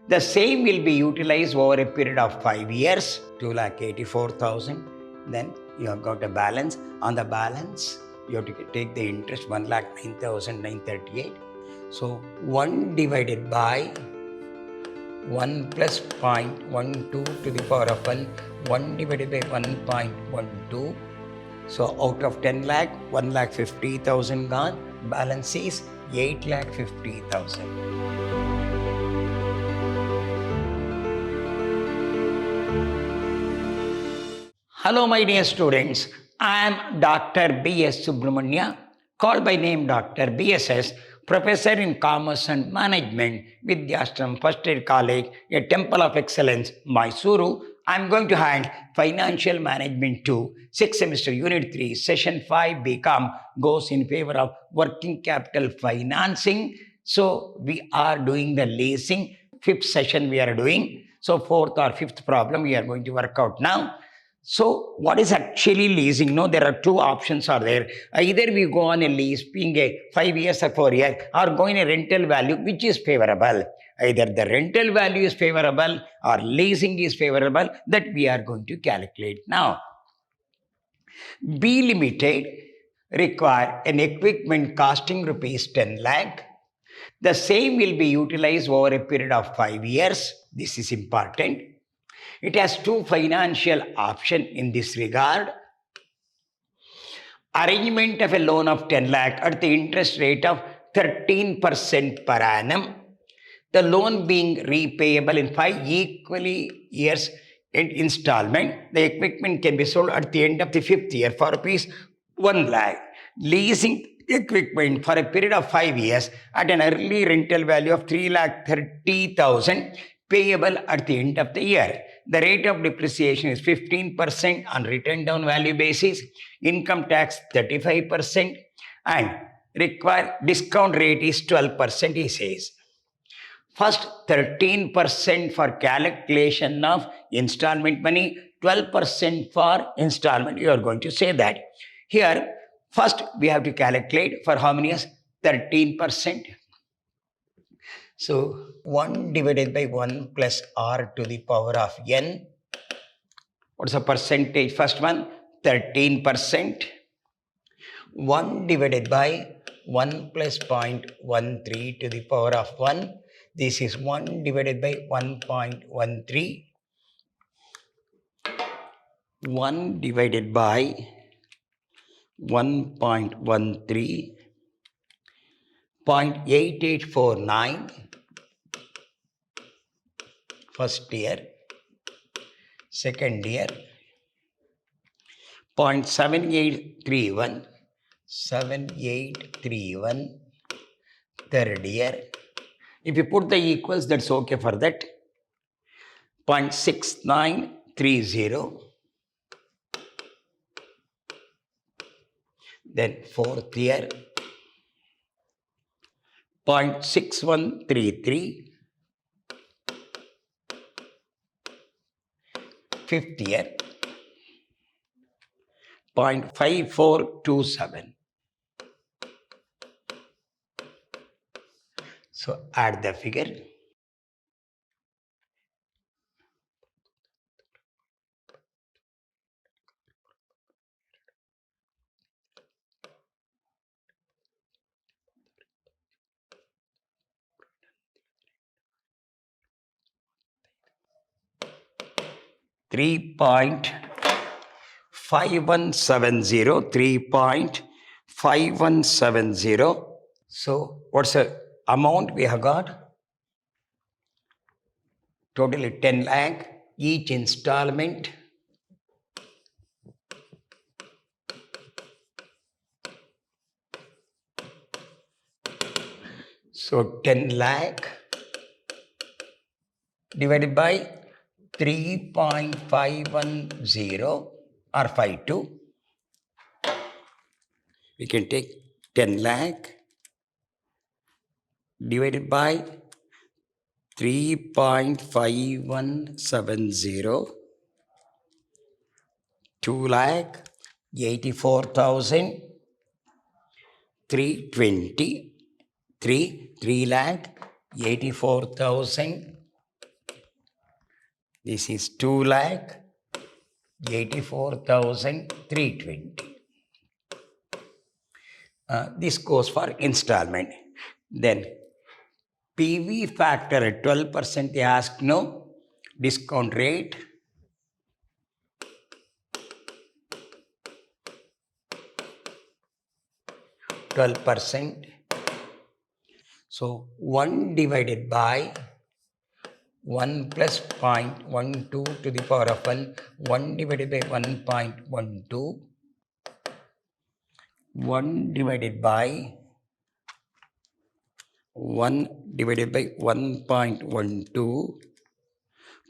The same will be utilized over a period of 5 years, 2,84,000. Then you have got a balance. On the balance, you have to take the interest 1,09,938. So 1 divided by 1 plus 0.12 to the power of 1, 1 divided by 1.12. So out of 10 lakh, 1,50,000 gone. Balance is 8,50,000. Hello, my dear students. I am Dr. B.S. Subramania, called by name Dr. BSS, Professor in Commerce and Management, Vidyaashram First Aid College, a Temple of Excellence, Mysuru. I am going to hand Financial Management 2, 6th semester, Unit 3, Session 5, BCom, goes in favor of working capital financing. So, we are doing the leasing. 5th session we are doing. So, 4th or 5th problem we are going to work out now. So, what is actually leasing? No, there are two options are there. Either we go on a lease, being a 5 years or 4 years, or go in a rental value, which is favorable. Either the rental value is favorable or leasing is favorable, that we are going to calculate now. B Limited require an equipment costing rupees 10 lakh. The same will be utilized over a period of 5 years. This is important. It has two financial options in this regard. Arrangement of a loan of 10 lakh at the interest rate of 13% per annum. The loan being repayable in 5 equally years in installment. The equipment can be sold at the end of the 5th year for rupees 1 lakh. Leasing equipment for a period of 5 years at an early rental value of 3,30,000 payable at the end of the year. The rate of depreciation is 15% on written down value basis, income tax 35%, and required discount rate is 12%, he says. First 13% for calculation of installment money, 12% for installment. You are going to say that. Here, first we have to calculate for how many years? 13%. So 1 divided by 1 plus r to the power of n. What's the percentage? First one, 13%. 1 divided by 1 plus 0.13 to the power of 1. This is 1 divided by 1.13. 1 divided by 1.13. 0.8849 first year, second year, 0.7831, 7831, third year. If you put the equals, that's okay for that. 0.6930, then fourth year, 0.6133, fifth year, 0.5427. So add the figure. $3.5170. So what's the amount we have got? Totally 10 lakh each installment. So 10 lakh divided by 3.510 or 52. We can take 10 lakh divided by 3.5170, 2,84,320, 3,84,000 This is 2,84,320. This goes for installment. Then PV factor at 12%, they ask no. Discount rate, %12. So 1 divided by 1 plus 0.12 to the power of 1, 1 divided by 1.12, 1 divided by 1 divided by 1.12,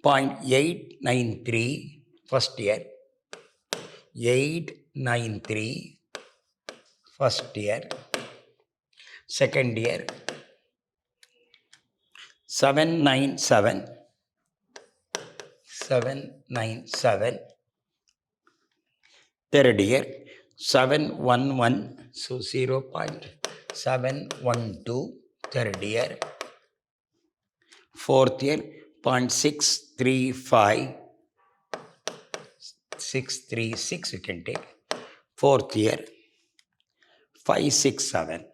0.893 first year, 893 first year, second year, 797, third year, 711, so 0.712, third year, fourth year, 0.635, 636 you can take, fourth year, 567.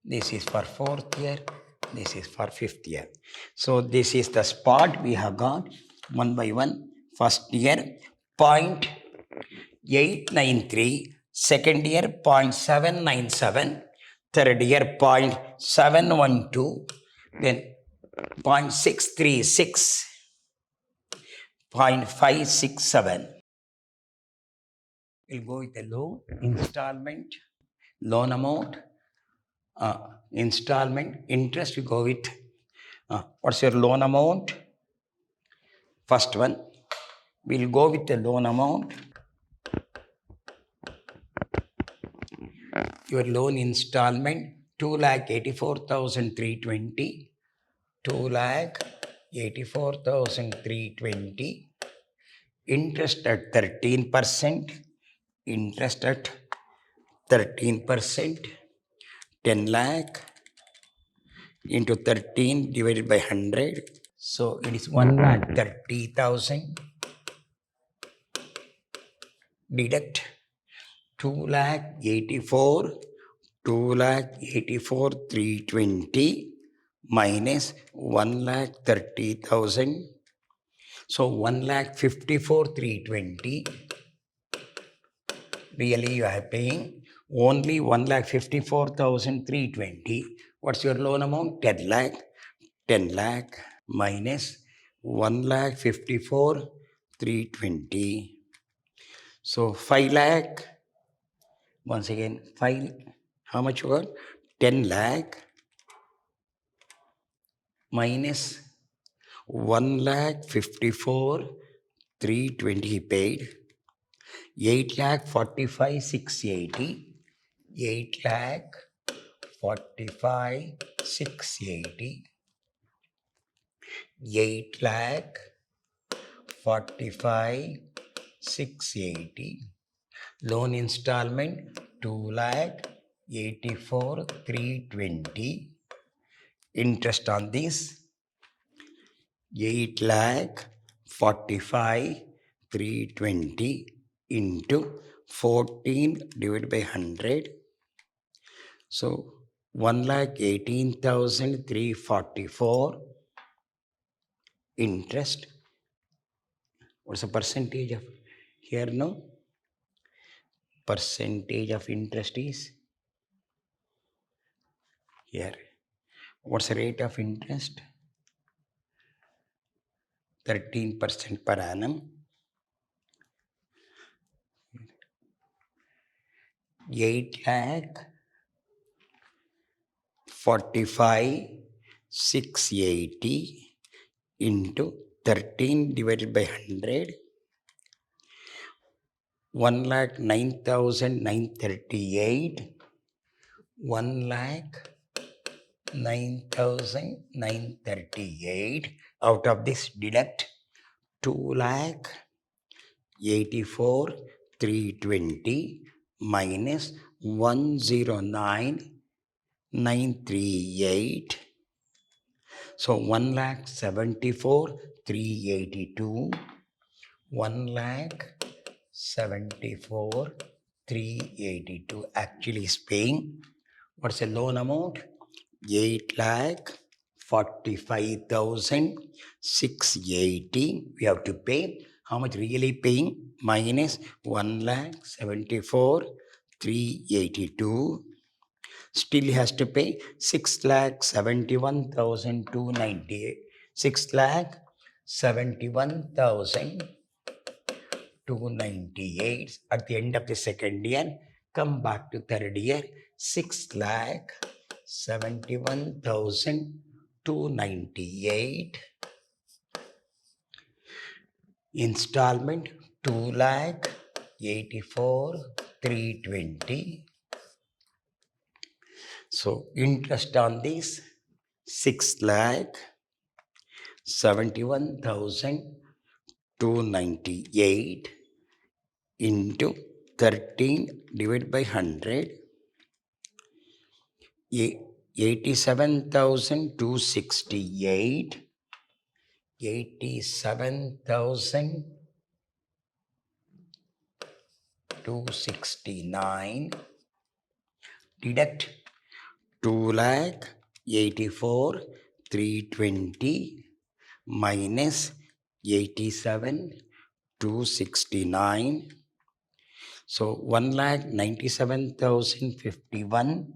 This is for fourth year, this is for fifth year. So this is the spot we have got one by one. First year 0.893, second year 0.797, third year 0.712, then 0.636, 0.567. We'll go with the loan installment, loan amount, installment, interest. We go with what's your loan amount? First one, we'll go with the loan amount. Your loan installment 2,84,320, 2,84,320. Interest at 13%. Interest at 13%. 10 lakh into 13 divided by 100. So it is 1,30,000. Deduct 2,84,320 minus 1,30,000. So 1,54,320. Really you are paying only 1,54,320. What's your loan amount? 10 lakh. 10 lakh minus 1,54,320. So 5 lakh. Once again, 5. How much you got? 10 lakh minus 1,54,320 he paid. 8,45,680. 8,45,680. 8,45,680. Loan installment 2,84,320. Interest on this 8,45,320 into 14 divided by 100. So 1,18,344 interest. What's the percentage of here now? Percentage of interest is here. What's the rate of interest? 13% per annum. 8,45,680 into 13 divided by 100. 1,09,938. 1,09,938. Out of this deduct 2,84,320 minus 109,938. So 1,74,382. 1,74,382 actually is paying. What's the loan amount? 8,45,680 we have to pay. How much really paying? Minus 1,74,382. Still he has to pay 6,71,298. 6,71,298 at the end of the second year. Come back to third year. 6,71,298. Installment 2,84,320. So interest on this 6,71,298 into 13 divided by 100. 87,268. 87,269. Deduct 2,84,320 minus 87,269. So 1,97,051.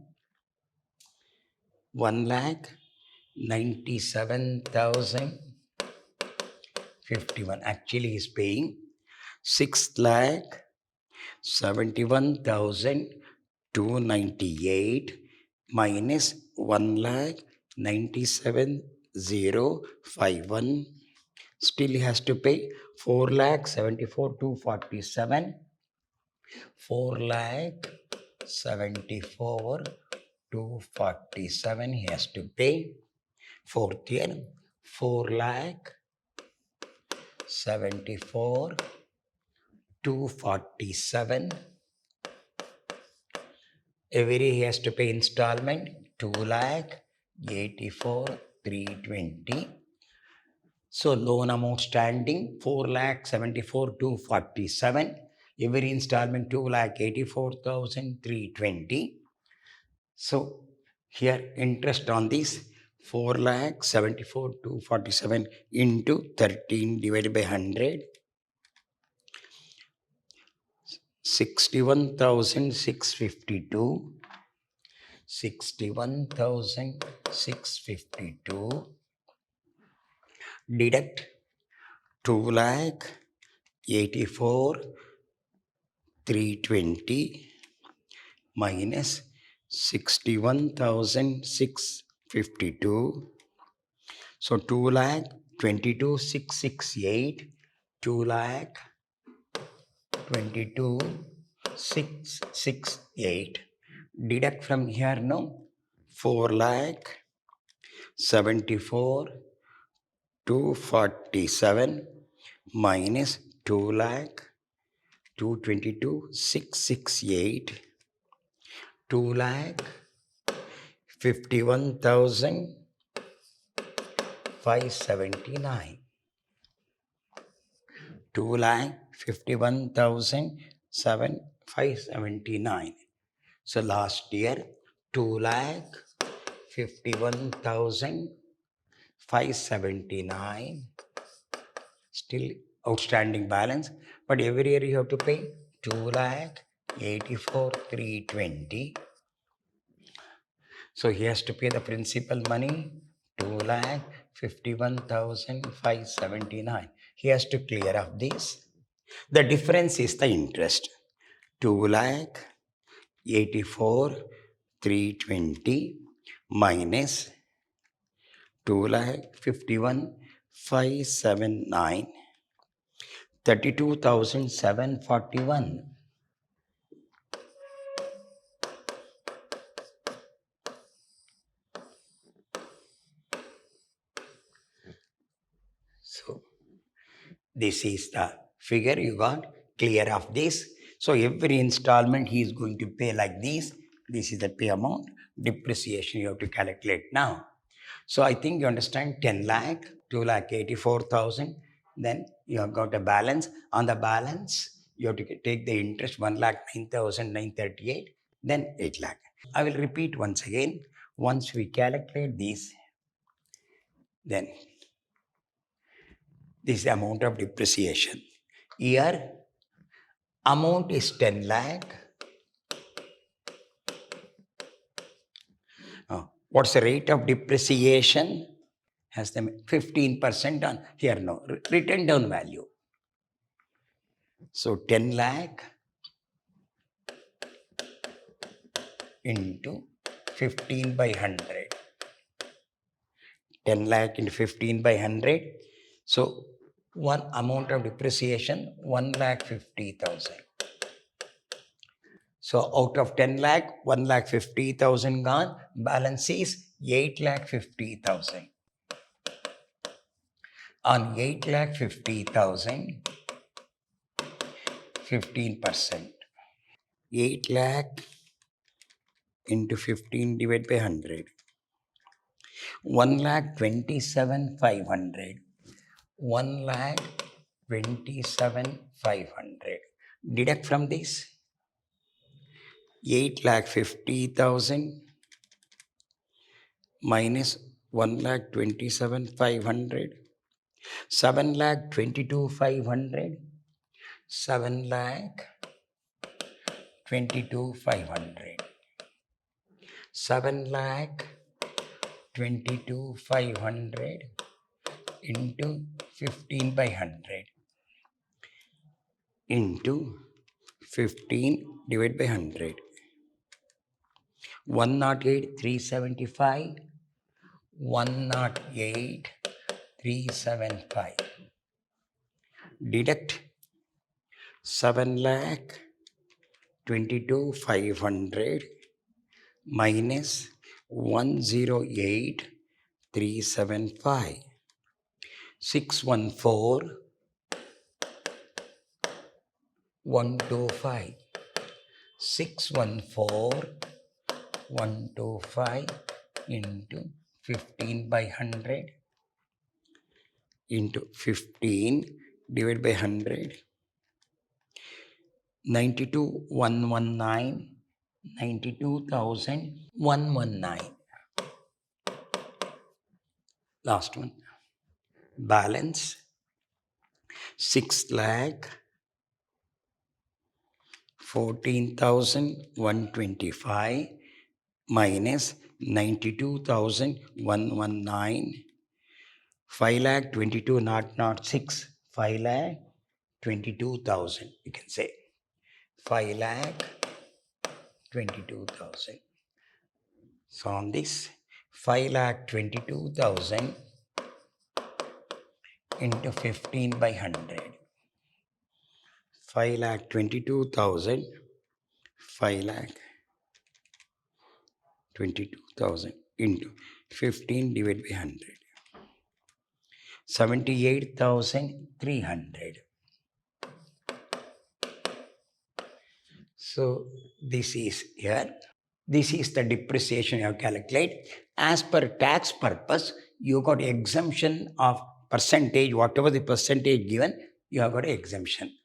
1,97,051 actually is paying 6,71,298 minus 1,97,051. Still he has to pay 4,74,247. 4,74,247 he has to pay. Fourth year 4,74,247. Every year he has to pay installment 2,84,320. So loan amount standing 4,74,247. Every installment 2,84,320. So here interest on this 4,74,247 into 13 divided by 100. 61,652. 61,652. Deduct 2,84,320 minus 61,652. So 2,22,668. 2,22,668. Deduct from here now 4,74,247 minus 2,22,668. 2,51,579. 2,51,579. So last year 2,51,579. Still outstanding balance, but every year you have to pay 2,84,320. So he has to pay the principal money 2,51,579. He has to clear up this. The difference is the interest. 2,84,320 minus 2,51,579. 32,741. So this is the figure you got. Clear of this. So every installment he is going to pay like this. This is the pay amount. Depreciation you have to calculate now. So I think you understand 10 lakh, 2,84,000. Then you have got a balance. On the balance, you have to take the interest 1,09,938, then 8 lakh. I will repeat once again. Once we calculate these, then this is the amount of depreciation. Here, amount is 10 lakh. What's the rate of depreciation? Has the 15% on here, no, written down value. So 10 lakh into 15 by 100. 10 lakh into 15 by 100. So one amount of depreciation, 1,50,000. So out of 10 lakh, 1,50,000 gone, balance is 8,50,000. On 8,50,000, 15%. 8 lakh into 15 divided by 100. 1,27,500. 1,27,500. Deduct from this 8,50,000 minus 1,27,500. 7,22,500. 7,22,500. 7,22,500 into 15 by 100 into 15 divided by 100. 108,375. 108,375. Deduct 7,22,500 minus 108,375. 614,125. 614,125 into 15 by 100 into 15 divided by 100. 92,119. 92,119. Last one. Balance 6,14,125 minus 92,119. 5,22,006. 5,22,000. You can say 5,22,000. So on this 5,22,000 into 15 by 100. 5,22,000. 5,22,000 into 15 divided by 100. 78,300. So this is here. This is the depreciation you have calculated. As per tax purpose, you got exemption of percentage, whatever the percentage given, you have got exemption.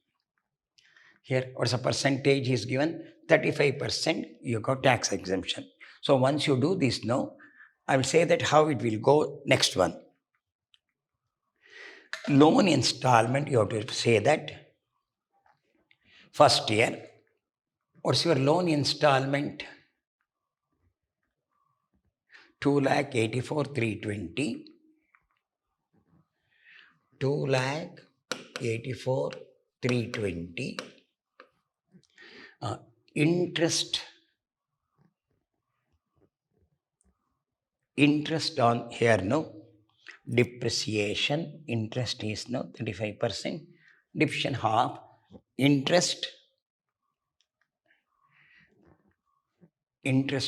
Here, what's the percentage is given? 35%, you got tax exemption. So once you do this now, I will say that how it will go. Next one. Loan installment, you have to say that first year. What's your loan installment? 2,84,320. 2,84,320. Interest on here, no. Depreciation, interest is no 35%. Division half. Interest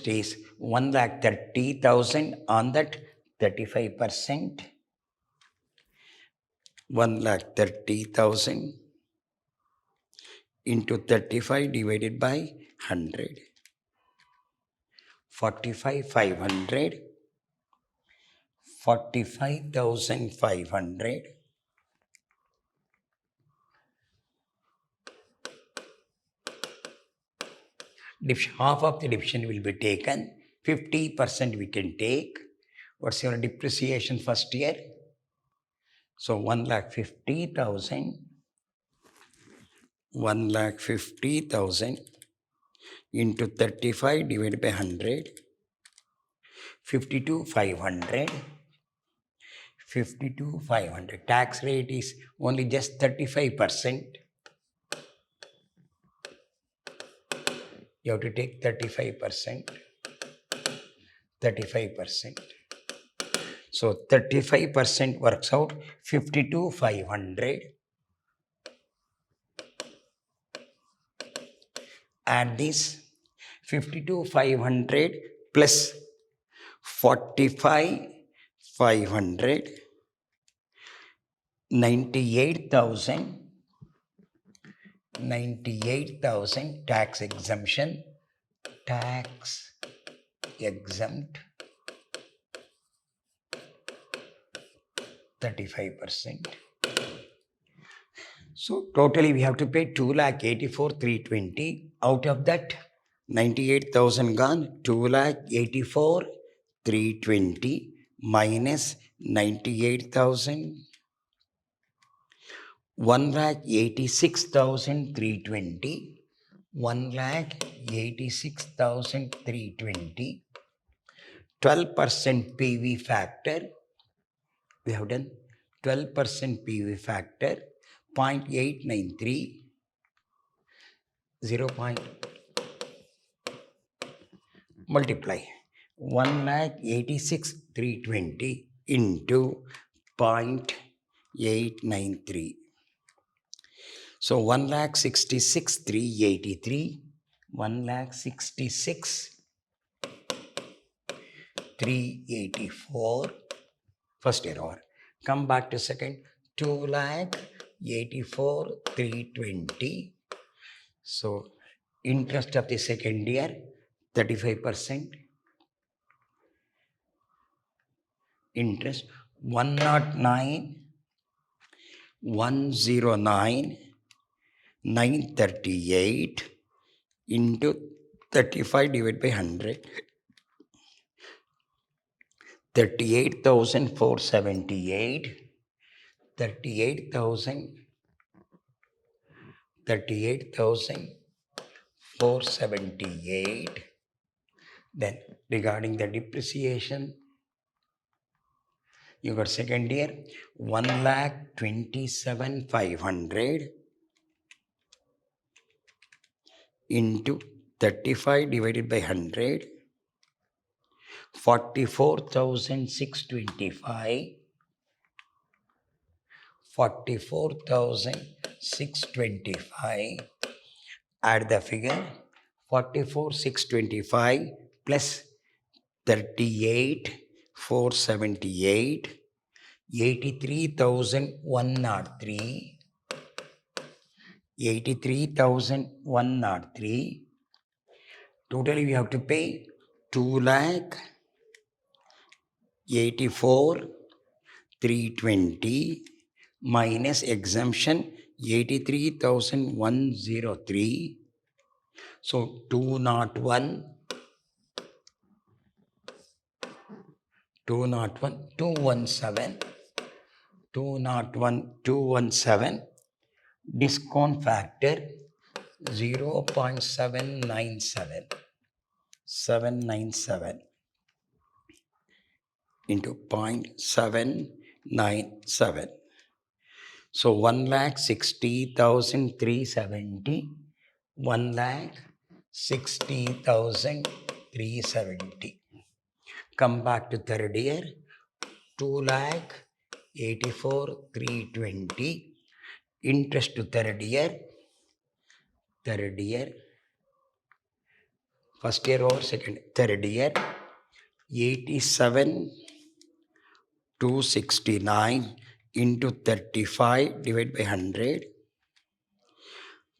is 1,30,000 on that 35%. 1,30,000 into 35 divided by 100. 45,500 45,500. Half of the division will be taken. 50% we can take. What's your depreciation first year? So 1,50,000. 1,50,000 into 35 divided by 100. 52,500. 52,500. Tax rate is only just 35%. You have to take 35%. 35%. So 35% works out 52,500. Add this 52,500 plus 45,500. 98,000. 98,000 tax exemption. Tax exempt 35%. So totally we have to pay 2,84,320. Out of that 98,000 gone, 2,84,320 minus 98,000. 1,86,320. 1,86,320. 12% PV factor. We have done 12% PV factor. 0.893. 0. Multiply 1,86,320 into 0.893. So 1,66,383. 1,66,384. First year over. Come back to second. 2,84,320. So interest of the second year 35%. Interest 109,938 into 35 divided by 100. 38,478. 38,478. Then regarding the depreciation, you got second year 1,27,500 into 35 divided by 100. 44,625. 44,625. Add the figure. 44,625 plus 38,478. 83,103. 83,103. Totally we have to pay 2,84,320 minus exemption 83,103. So 201, 217. 217. Discount factor 0.797. 797 into 0.797. So 1,60,370. 1,60,370. Come back to third year. 2,84,320. Interest to third year. Third year. First year or second. Third year. 87,269 into 35 divided by 100.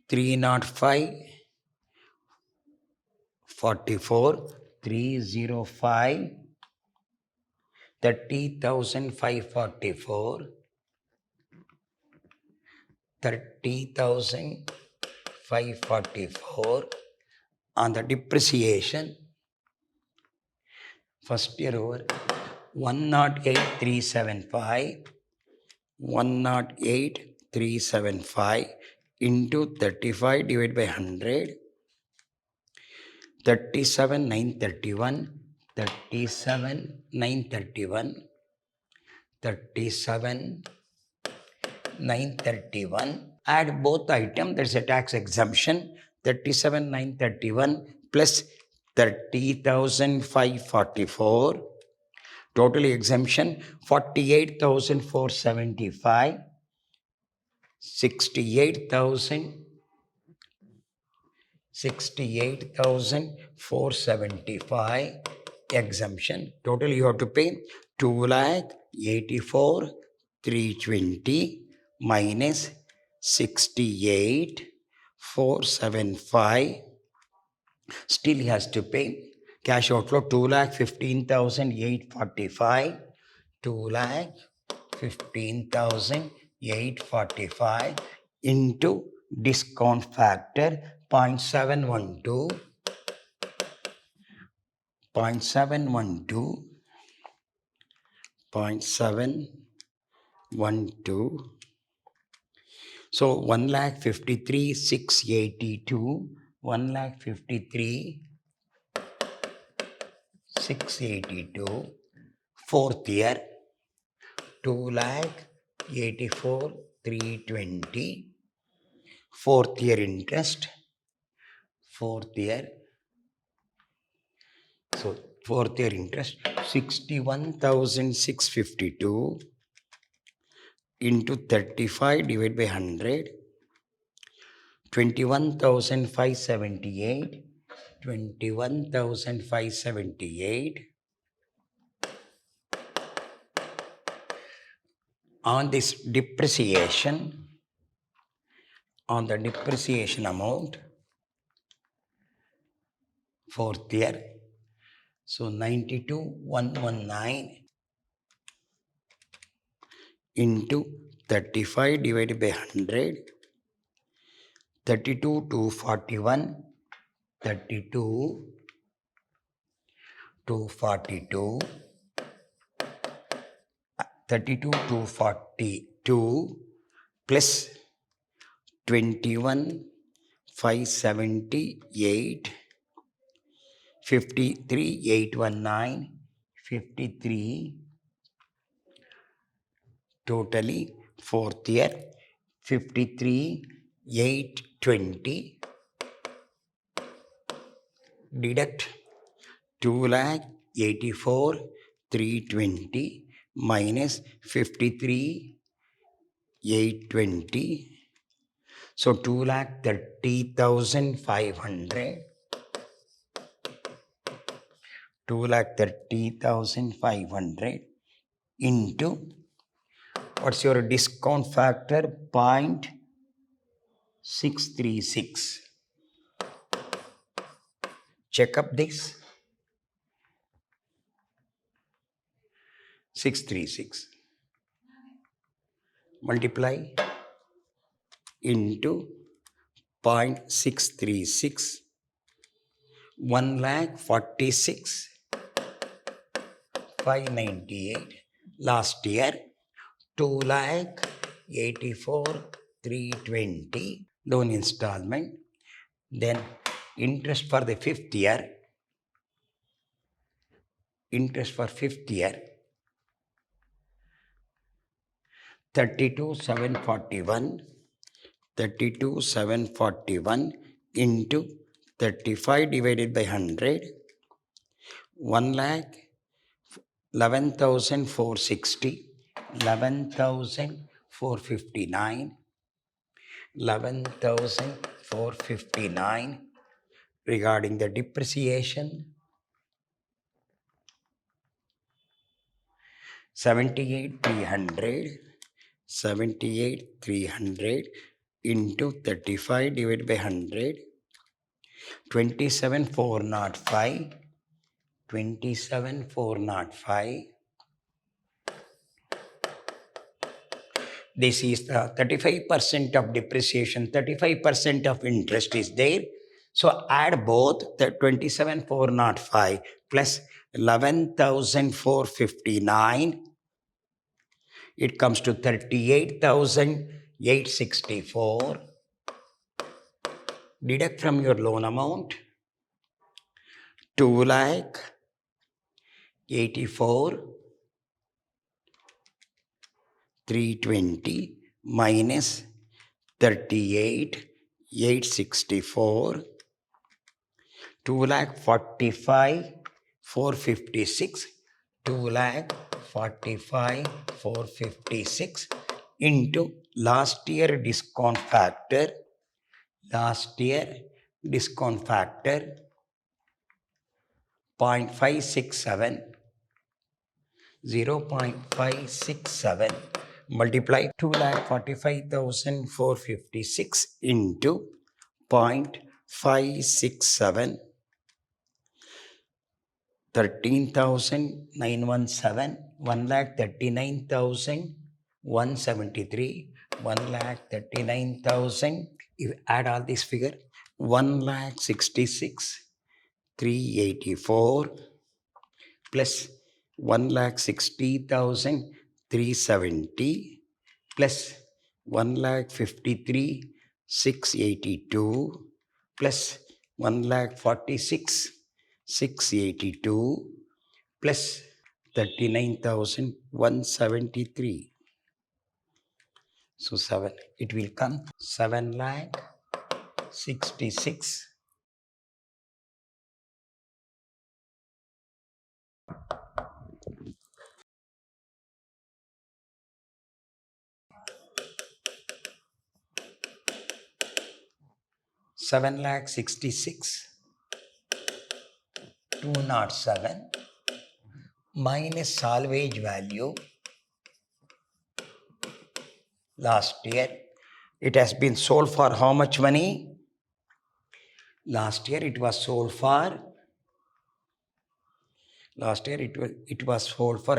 305,44. 305. 30,544, 30,544 on the depreciation. First year over 108,375, 108,375 into 35 divided by 100, 37,931, 37,931, 37,931. Add both items, that's a tax exemption. 37,931 plus 30,544. Total exemption 48,475. 68,475 exemption. Total you have to pay 2,84,320 minus 68,475. Still he has to pay cash outflow 2,15,845. 2,15,845 into discount factor 0.712, 0.712, 0.712. So 1,53,682, 1,53,682. Fourth year 2,84,320. Fourth year interest. Fourth year. So fourth year interest 61,652 into 35 divided by 100. 21,578. 21,578. On this depreciation, on the depreciation amount, fourth year, so 92,119 into 35 divided by 100, 32,241, 32,242, 32,242 plus 21,578, 53,819, 53, totally fourth year 53,820, deduct 2,84,320 minus 53,820. So 2,30,500. 2,30,500 into, what's your discount factor? 0.636. Check up this. 636. Multiply into 0.636. 1,46,598. Last year 2,84,320 loan installment. Then interest for the fifth year. Interest for fifth year 32,741. 32,741 into 35 divided by 100. 1,11,460. 11,459. 11,459 regarding the depreciation. 78,300. 78,300 into 35 divided by 100. 27,405. 27,405 This is the 35% of depreciation, 35% of interest is there. So add both the 27,405 plus 11,459. It comes to 38,864. Deduct from your loan amount 2 lakh 84 320 minus 38 864 2 lakh 45 456 2 lakh 45 456 into last year discount factor 0.567 0.567 multiply 2,45,456 into 0.567 13,917 1,39,173 1,39,000. You add all this figure 1,66,384 plus 1,60,370 plus 1,53,682 plus 1,46,682 plus 39,173. So 7, it will come 7,66,000. Seven lakh 66,207 minus salvage value last year. It has been sold for how much money? Last year it was sold for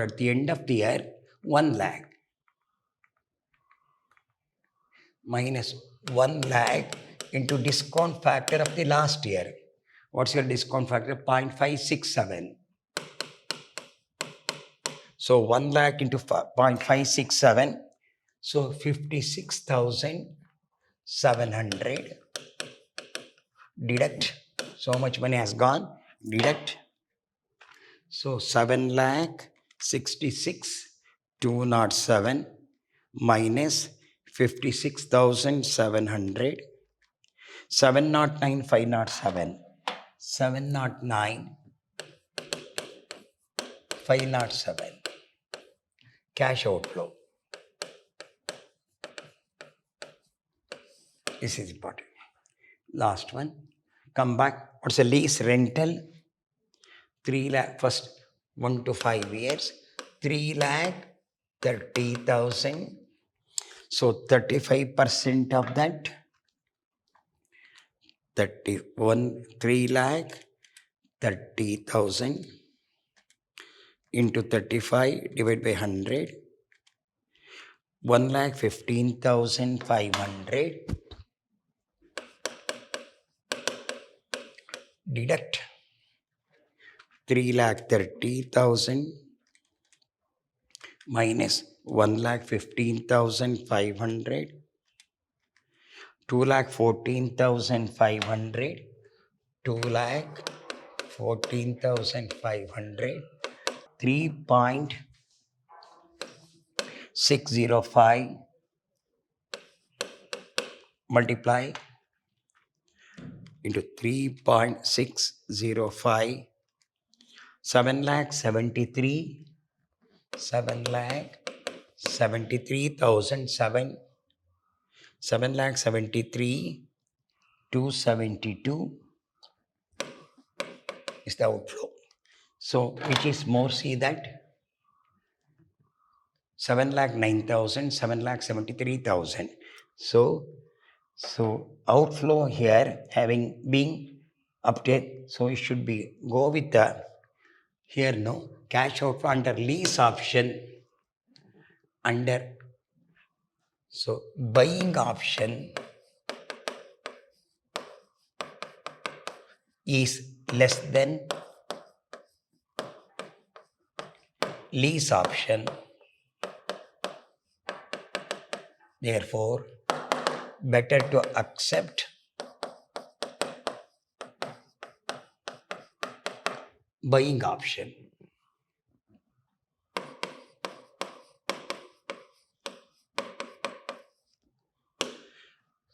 at the end of the year 1 lakh minus 1 lakh into discount factor of the last year. What's your discount factor? 0.567. So 1 lakh into 0.567. So 56,700. Deduct. So much money has gone. Deduct. So 7,66,207 minus 56,700. 709,507. 709,507. Cash outflow. This is important. Last one. Come back. What's the lease rental? 3 lakh. First 1 to 5 years. 3,30,000. So 35% of that. 3,30,000 into 35 divided by 100. 1,15,500. Deduct 3,30,000 minus 1,15,500. 2,14,500. 2,14,500. 3.605 multiply into 3.605. 7,73,000. 7,73,272 is the outflow. So which is more? See that 7,09,000, 7,73,000. So outflow here having been updated. So it should be go with the here cash outflow under lease option under So buying option is less than lease option. Therefore, better to accept buying option.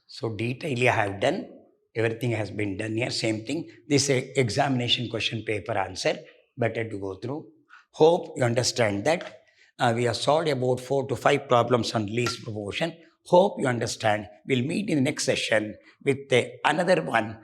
So detail I have done. Everything has been done here. Same thing. This examination question paper answer. Better to go through. Hope you understand that. We have solved about 4 to 5 problems on least proportion. Hope you understand. We'll meet in the next session with another one